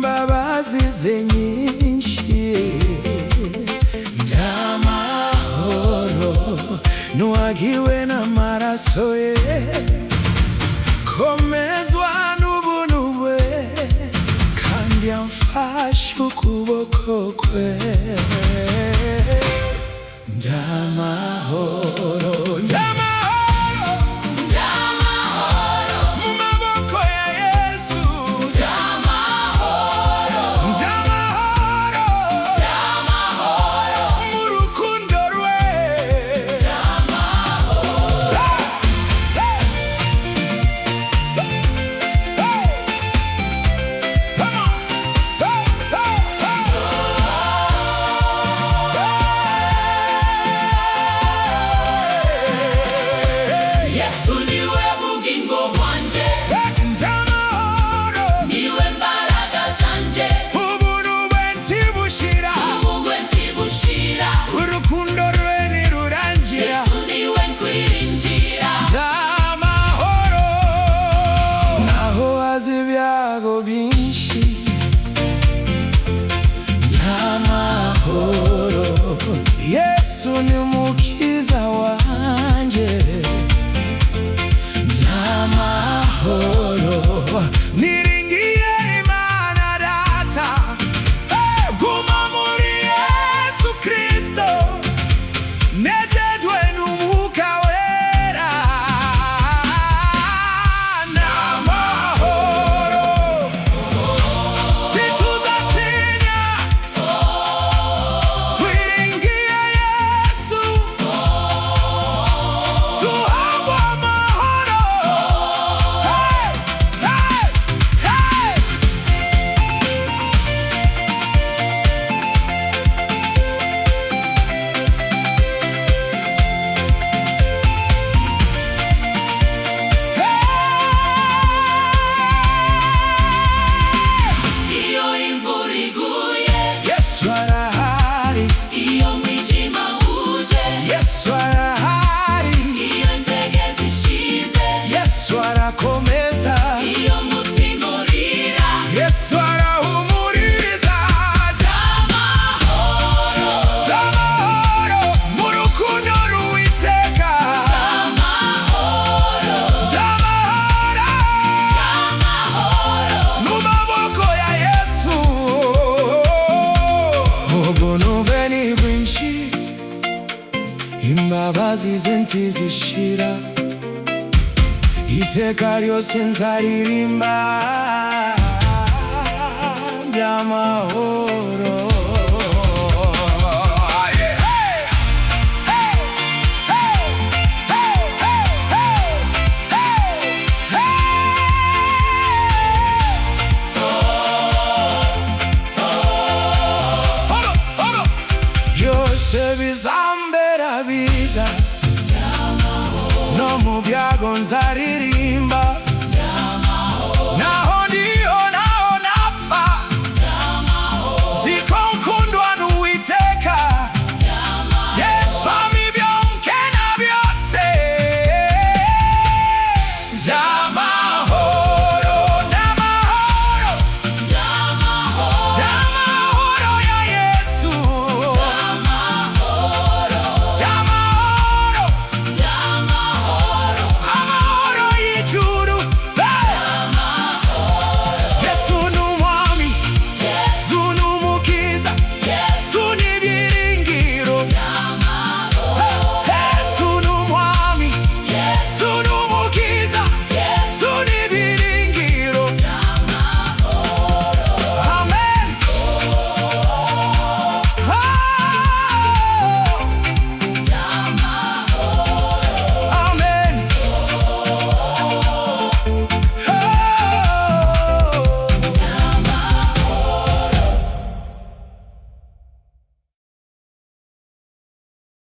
imbabazi ze nyinshi, ndamahoro nuwagiwe n'amaraso ye, komezwa n'ubuntu bwe kandi amfashe ukuboko kwe. Ndamahoro, ndamahoro, ndamahoro mu maboko ya Yesu. Ndamahoro, ndamahoro, ndamahoro mu rukundo rwe. Ndamahoro. Yesu niwe bugingo bwanje, Ndamahoro, niwe mbaraga zanje, ubuntu bwe ntibushira, ubugwe ntibushira, urukundo rwe ntirurangira. Yesu niwe nkwiringira. Ndamahoro, naho haza ibyago byinshi, ndamahoro, Yesu ni umukiza wanje. Ndamahoro, niringiye Imana Data, guma muri Yesu Kristo, nejejwe n'Umwuka Wera. Ndamahoro, situzatinya, twiringiye Yesu, tuhabwe amahoro. Hey, hey, hey. Iyo imvura iguye, Yesu arahari, iyo mwijima uje, Yesu arahari, iyo inzege zishize, Yesu arakomeza, iyo umutima urira. Yesu arahumuriza. Ndamahoro, Ndamahoro mu rukundo rw'Uwiteka. ndamahoro, Ndamahoro ndamahoro, mu maboko ya Yesu. Ubuntu bwe ni bwinshi, imbabazi ze ntizishira, iteka ryose nzaririmba by'amahoro. Byose bizambera biza, no mu byago nzaririmba